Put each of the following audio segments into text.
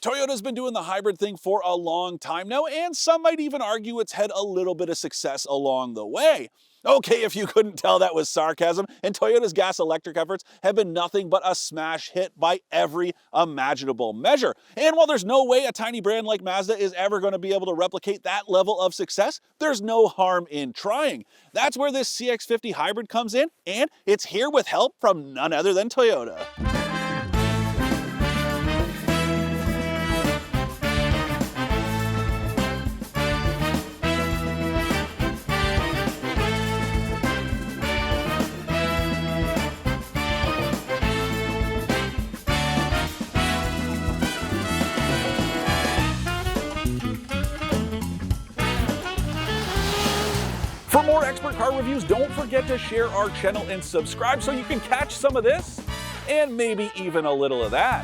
Toyota's been doing the hybrid thing for a long time now, and some might even argue it's had a little bit of success along the way. Okay, if you couldn't tell, that was sarcasm, and Toyota's gas-electric efforts have been nothing but a smash hit by every imaginable measure. And while there's no way a tiny brand like Mazda is ever going to be able to replicate that level of success, there's no harm in trying. That's where this CX-50 Hybrid comes in, and it's here with help from none other than Toyota. For more expert car reviews, don't forget to share our channel and subscribe so you can catch some of this and maybe even a little of that.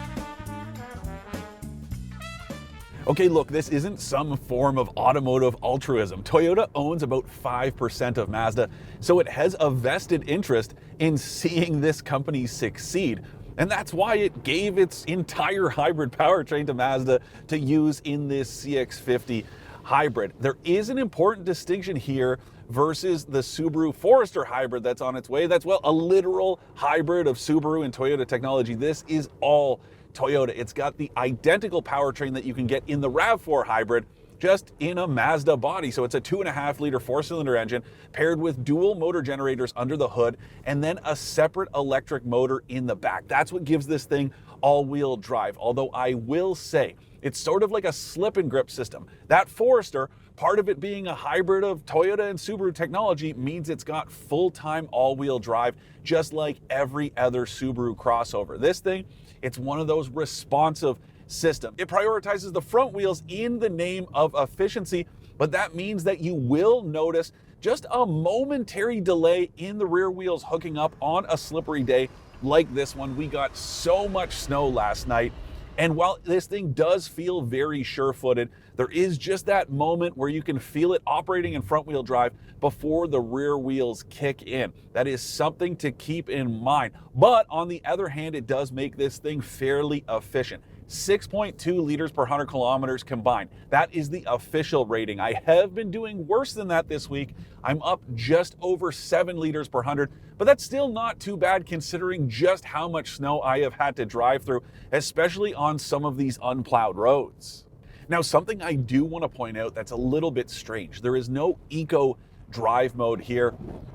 Okay, look, this isn't some form of automotive altruism. Toyota owns about 5% of Mazda, so it has a vested interest in seeing this company succeed. And that's why it gave its entire hybrid powertrain to Mazda to use in this CX-50 Hybrid. There is an important distinction here versus the Subaru Forester Hybrid that's on its way. That's, well, a literal hybrid of Subaru and Toyota technology. This is all Toyota. It's got the identical powertrain that you can get in the RAV4 Hybrid, just in a Mazda body. So it's a 2.5-liter 4-cylinder engine paired with dual motor generators under the hood and then a separate electric motor in the back. That's what gives this thing all-wheel drive. Although I will say, it's sort of like a slip and grip system. That Forester, part of it being a hybrid of Toyota and Subaru technology, means it's got full-time all-wheel drive, just like every other Subaru crossover. This thing, it's one of those responsive systems. It prioritizes the front wheels in the name of efficiency, but that means that you will notice just a momentary delay in the rear wheels hooking up on a slippery day like this one. We got so much snow last night. And while this thing does feel very sure-footed, there is just that moment where you can feel it operating in front-wheel drive before the rear wheels kick in. That is something to keep in mind. But on the other hand, it does make this thing fairly efficient. 6.2 liters per 100 kilometers combined. That is the official rating. I have been doing worse than that this week. I'm up just over 7 liters per 100, but that's still not too bad considering just how much snow I have had to drive through, especially on some of these unplowed roads. Now, something I do want to point out that's a little bit strange. There is no eco drive mode here,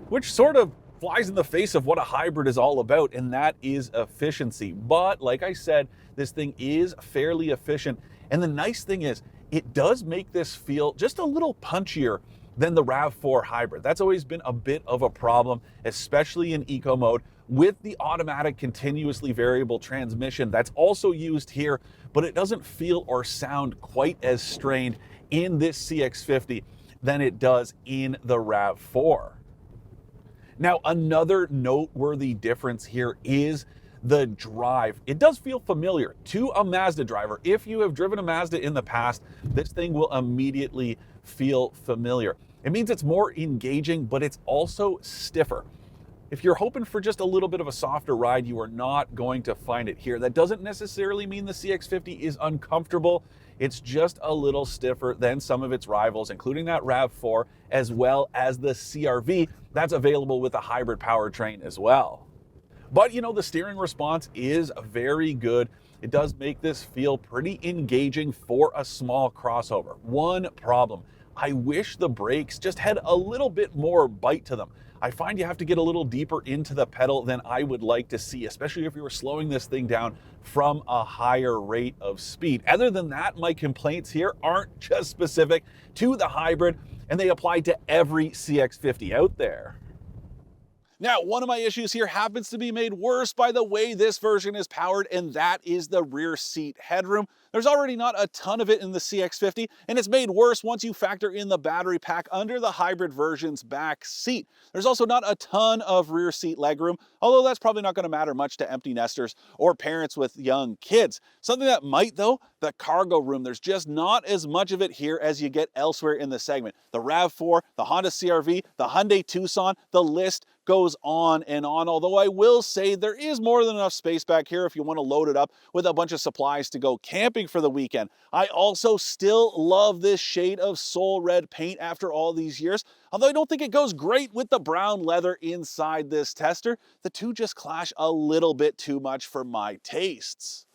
which sort of flies in the face of what a hybrid is all about, and that is efficiency. But like I said, this thing is fairly efficient. And the nice thing is, it does make this feel just a little punchier than the RAV4 Hybrid. That's always been a bit of a problem, especially in eco mode, with the automatic continuously variable transmission that's also used here, but it doesn't feel or sound quite as strained in this CX-50 than it does in the RAV4. Now, another noteworthy difference here is the drive. It does feel familiar to a Mazda driver. If you have driven a Mazda in the past, this thing will immediately feel familiar. It means it's more engaging, but it's also stiffer. If you're hoping for just a little bit of a softer ride, you are not going to find it here. That doesn't necessarily mean the CX-50 is uncomfortable. It's just a little stiffer than some of its rivals, including that RAV4, as well as the CR-V that's available with a hybrid powertrain as well. But you know, the steering response is very good. It does make this feel pretty engaging for a small crossover. One problem, I wish the brakes just had a little bit more bite to them. I find you have to get a little deeper into the pedal than I would like to see, especially if you were slowing this thing down from a higher rate of speed. Other than that, my complaints here aren't just specific to the hybrid, and they apply to every CX-50 out there. Now, one of my issues here happens to be made worse by the way this version is powered, and that is the rear seat headroom. There's already not a ton of it in the CX-50, and it's made worse once you factor in the battery pack under the hybrid version's back seat. There's also not a ton of rear seat legroom, although that's probably not going to matter much to empty nesters or parents with young kids. Something that might, though, the cargo room. There's just not as much of it here as you get elsewhere in the segment. The RAV4, the Honda CR-V, the Hyundai Tucson, the list goes on and on. Although I will say there is more than enough space back here if you want to load it up with a bunch of supplies to go camping for the weekend. I also still love this shade of soul red paint after all these years. Although I don't think it goes great with the brown leather inside this tester. The two just clash a little bit too much for my tastes.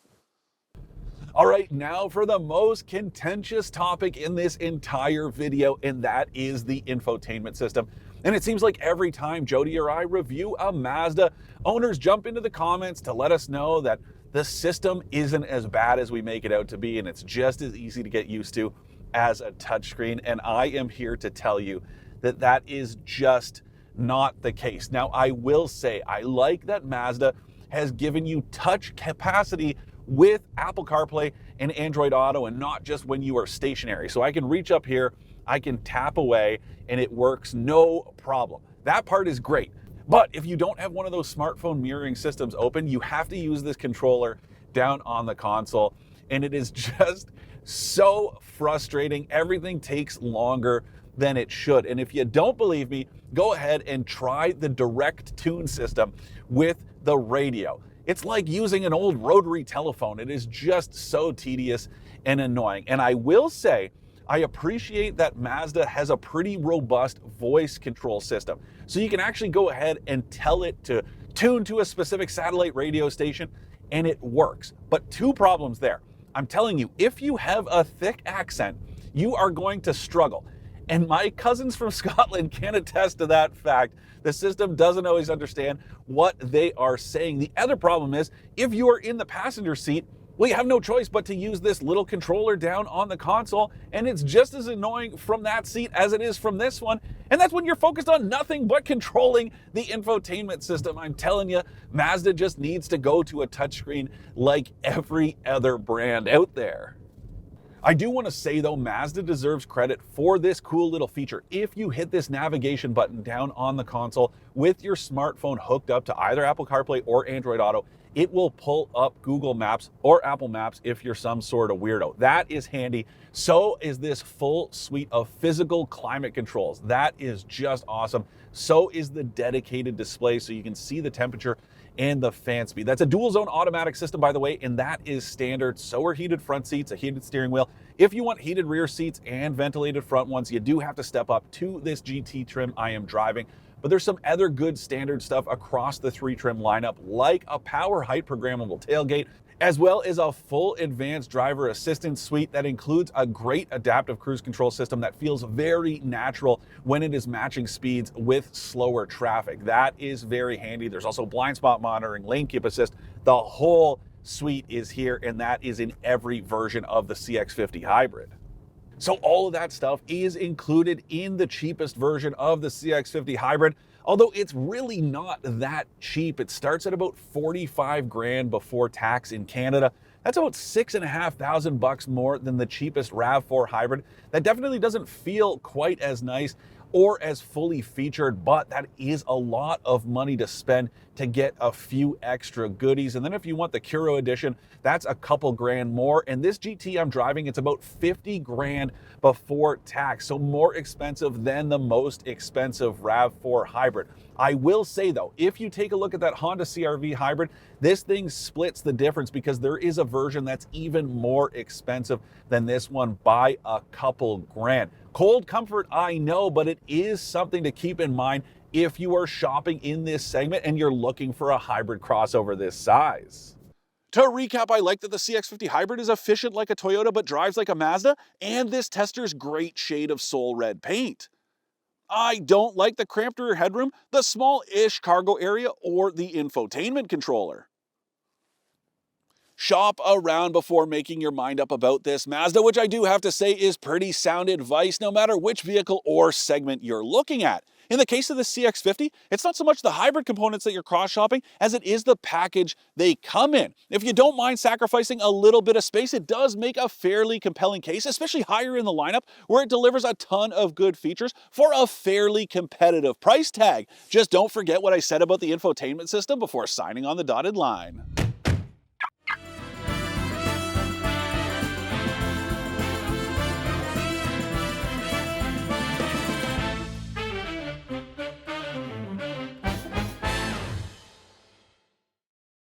All right, now for the most contentious topic in this entire video, and that is the infotainment system. And it seems like every time Jody or I review a Mazda, owners jump into the comments to let us know that the system isn't as bad as we make it out to be, and it's just as easy to get used to as a touchscreen. And I am here to tell you that that is just not the case. Now, I will say I like that Mazda has given you touch capacity with Apple CarPlay and Android Auto, and not just when you are stationary. So I can reach up here, I can tap away, and it works no problem. That part is great. But if you don't have one of those smartphone mirroring systems open, you have to use this controller down on the console, and it is just so frustrating. Everything takes longer than it should. And if you don't believe me, go ahead and try the direct tune system with the radio. It's like using an old rotary telephone. It is just so tedious and annoying. And I will say, I appreciate that Mazda has a pretty robust voice control system. So you can actually go ahead and tell it to tune to a specific satellite radio station, and it works. But two problems there. I'm telling you, if you have a thick accent, you are going to struggle. And my cousins from Scotland can attest to that fact. The system doesn't always understand what they are saying. The other problem is, if you are in the passenger seat, well, you have no choice but to use this little controller down on the console, and it's just as annoying from that seat as it is from this one. And that's when you're focused on nothing but controlling the infotainment system. I'm telling you, Mazda just needs to go to a touchscreen like every other brand out there. I do want to say though, Mazda deserves credit for this cool little feature. If you hit this navigation button down on the console with your smartphone hooked up to either Apple CarPlay or Android Auto, it will pull up Google Maps or Apple Maps if you're some sort of weirdo. That is handy. So is this full suite of physical climate controls. That is just awesome. So is the dedicated display so you can see the temperature and the fan speed. That's a dual zone automatic system, by the way, and that is standard. So are heated front seats, a heated steering wheel. If you want heated rear seats and ventilated front ones, you do have to step up to this GT trim I am driving. But there's some other good standard stuff across the three trim lineup, like a power height programmable tailgate, as well as a full advanced driver assistance suite that includes a great adaptive cruise control system that feels very natural when it is matching speeds with slower traffic. That is very handy. There's also blind spot monitoring, lane keep assist. The whole suite is here, and that is in every version of the CX-50 Hybrid. So all of that stuff is included in the cheapest version of the CX-50 Hybrid, although it's really not that cheap. It starts at about 45 grand before tax in Canada. That's about $6,500 more than the cheapest RAV4 Hybrid. That definitely doesn't feel quite as nice or as fully featured, but that is a lot of money to spend to get a few extra goodies. And then if you want the Curo edition, that's a couple grand more. And this GT I'm driving, it's about 50 grand before tax, so more expensive than the most expensive RAV4 Hybrid. I will say though, if you take a look at that Honda CR-V Hybrid, this thing splits the difference because there is a version that's even more expensive than this one by a couple grand. Cold comfort, I know, but it is something to keep in mind if you are shopping in this segment and you're looking for a hybrid crossover this size. To recap, I like that the CX-50 Hybrid is efficient like a Toyota but drives like a Mazda, and this tester's great shade of soul red paint. I don't like the cramped rear headroom, the small-ish cargo area, or the infotainment controller. Shop around before making your mind up about this Mazda, which I do have to say is pretty sound advice no matter which vehicle or segment you're looking at. In the case of the CX-50, it's not so much the hybrid components that you're cross-shopping as it is the package they come in. If you don't mind sacrificing a little bit of space, it does make a fairly compelling case, especially higher in the lineup where it delivers a ton of good features for a fairly competitive price tag. Just don't forget what I said about the infotainment system before signing on the dotted line.